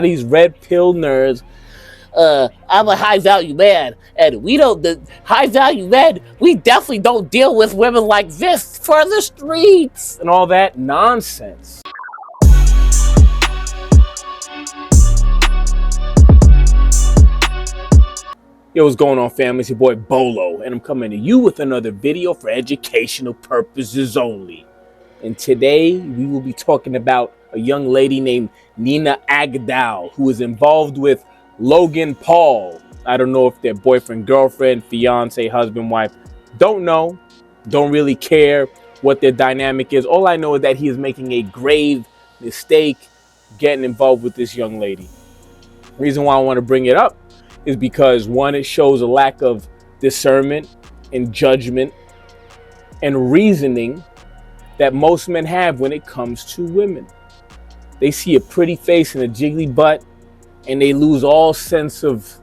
These red pill nerds. I'm a high value man, and the high value men, we definitely don't deal with women like this for the streets and all that nonsense. Yo, what's going on, family? It's your boy Bolo, and I'm coming to you with another video for educational purposes only. And today we will be talking about a young lady named Nina Agdal, who is involved with Logan Paul. I don't know if they're boyfriend, girlfriend, fiance, husband, wife. Don't know. Don't really care what their dynamic is. All I know is that he is making a grave mistake getting involved with this young lady. The reason why I want to bring it up is because, one, it shows a lack of discernment and judgment and reasoning that most men have when it comes to women. They see a pretty face and a jiggly butt, and they lose all sense of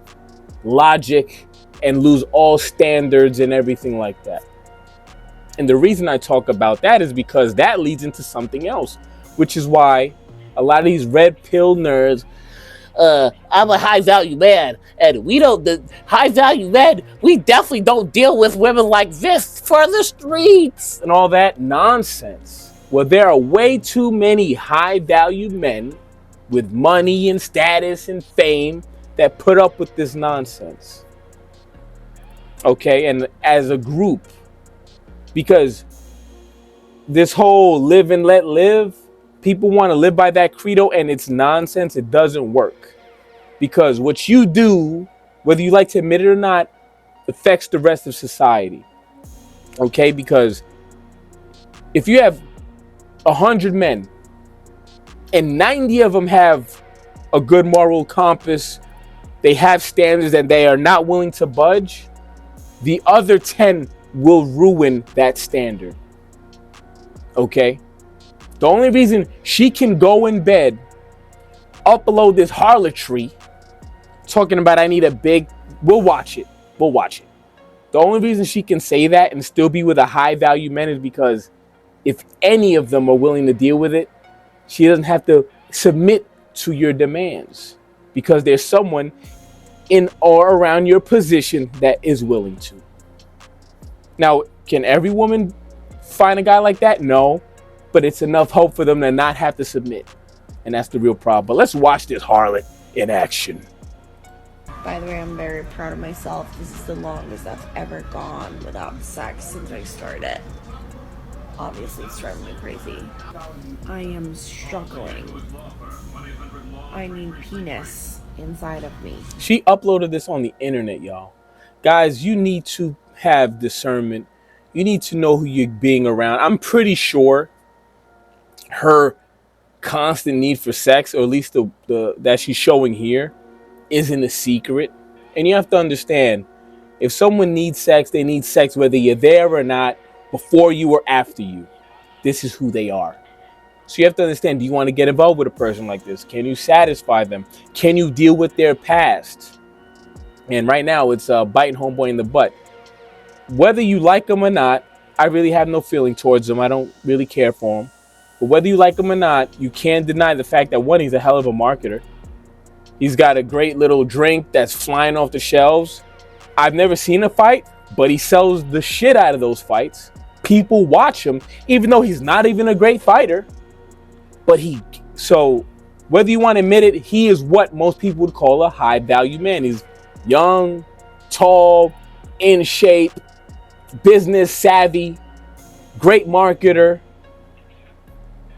logic and lose all standards and everything like that. And the reason I talk about that is because that leads into something else, which is why a lot of these red pill nerds, I'm a high value man, and the high value men, we definitely don't deal with women like this for the streets and all that nonsense. Well, there are way too many high value men with money and status and fame that put up with this nonsense. Okay, and as a group, because this whole live and let live, people want to live by that credo, and it's nonsense. It doesn't work. Because what you do, whether you like to admit it or not, affects the rest of society. Okay? Because if you have 100 men and 90 of them have a good moral compass, they have standards and they are not willing to budge, the other 10 will ruin that standard. Okay? The only reason she can go in bed, upload this harlotry, talking about I need a big, we'll watch it. The only reason she can say that and still be with a high value man is because if any of them are willing to deal with it, she doesn't have to submit to your demands because there's someone in or around your position that is willing to. Now, can every woman find a guy like that? No, but it's enough hope for them to not have to submit. And that's the real problem. But let's watch this harlot in action. By the way, I'm very proud of myself. This is the longest I've ever gone without sex since I started. Obviously, it's driving me crazy. I am struggling. I need penis inside of me. She uploaded this on the internet, y'all. Guys, you need to have discernment. You need to know who you're being around. I'm pretty sure her constant need for sex, or at least the that she's showing here, isn't a secret. And you have to understand, if someone needs sex, they need sex whether you're there or not, before you or after you. This is who they are. So you have to understand, do you want to get involved with a person like this? Can you satisfy them? Can you deal with their past? And right now it's biting homeboy in the butt. Whether you like him or not, I really have no feeling towards him. I don't really care for him. But whether you like him or not, you can't deny the fact that, one, he's a hell of a marketer. He's got a great little drink that's flying off the shelves. I've never seen a fight, but he sells the shit out of those fights. People watch him, even though he's not even a great fighter. But so whether you want to admit it, he is what most people would call a high value man. He's young, tall, in shape, business savvy, great marketer,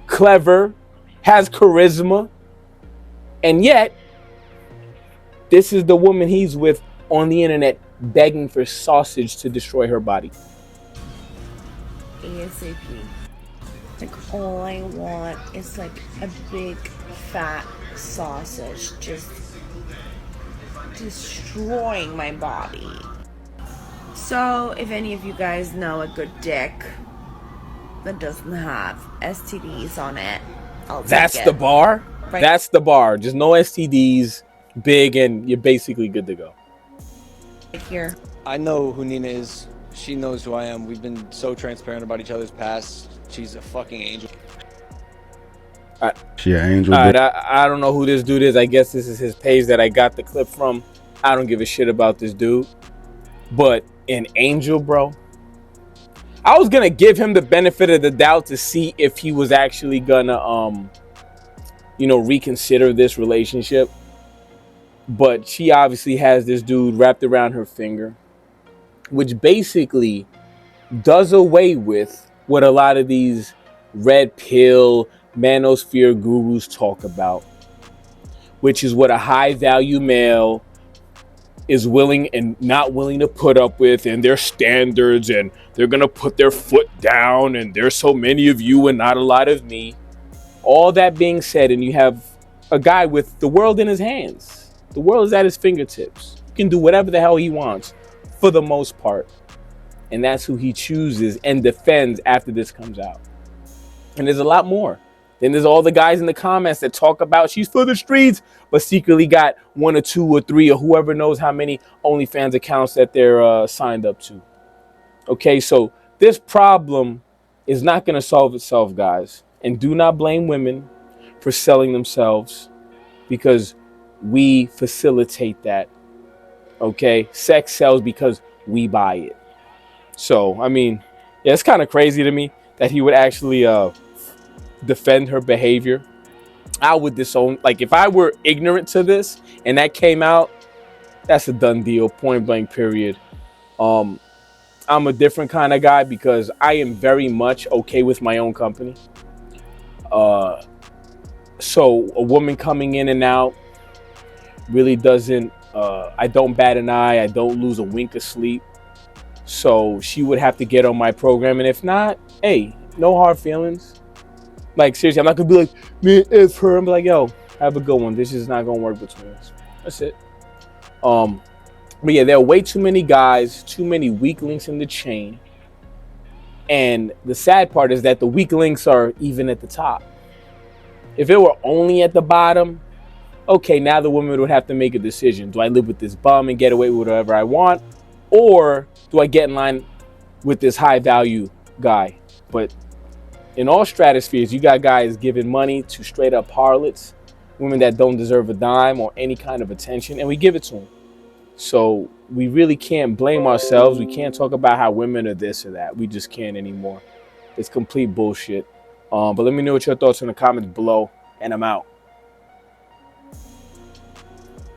clever, has charisma, and yet this is the woman he's with on the internet begging for sausage to destroy her body. ASAP. Like, all I want is like a big fat sausage just destroying my body. So if any of you guys know a good dick that doesn't have STDs on it, I'll take it. That's the bar? Right. That's the bar. Just no STDs, big, and you're basically good to go. Right here. I know who Nina is. She knows who I am. We've been so transparent about each other's past. She's a fucking angel. I, She an angel, all bro. right, I don't know who this dude is. I guess this is his page that I got the clip from. I don't give a shit about this dude. But an angel, bro. I was gonna give him the benefit of the doubt to see if he was actually gonna reconsider this relationship. But she obviously has this dude wrapped around her finger, which basically does away with what a lot of these red pill manosphere gurus talk about, which is what a high value male is willing and not willing to put up with, and their standards, and they're gonna put their foot down, and there's so many of you and not a lot of me. All that being said, and you have a guy with the world in his hands. The world is at his fingertips. He can do whatever the hell he wants for the most part. And that's who he chooses and defends after this comes out. And there's a lot more. Then there's all the guys in the comments that talk about she's for the streets, but secretly got 1 or 2 or 3 or whoever knows how many OnlyFans accounts that they're signed up to. Okay, so this problem is not going to solve itself, guys. And do not blame women for selling themselves, because we facilitate that. Okay, sex sells because we buy it. So, I mean, yeah, it's kind of crazy to me that he would actually defend her behavior. I would disown, like, if I were ignorant to this and that came out, that's a done deal, point blank, period. I'm a different kind of guy because I am very much okay with my own company. So a woman coming in and out really doesn't, I don't bat an eye, I don't lose a wink of sleep. So she would have to get on my program, and if not, hey, no hard feelings. Like, seriously, I'm not gonna be like, man, F her. I'm like, yo, have a good one. This is not gonna work between us. That's it. But yeah, there are way too many guys, too many weak links in the chain. And the sad part is that the weak links are even at the top. If it were only at the bottom, okay, now the woman would have to make a decision. Do I live with this bum and get away with whatever I want? Or do I get in line with this high value guy? But in all stratospheres, you got guys giving money to straight up harlots, women that don't deserve a dime or any kind of attention, and we give it to them. So we really can't blame ourselves. We can't talk about how women are this or that. We just can't anymore. It's complete bullshit. But let me know what your thoughts in the comments below, and I'm out.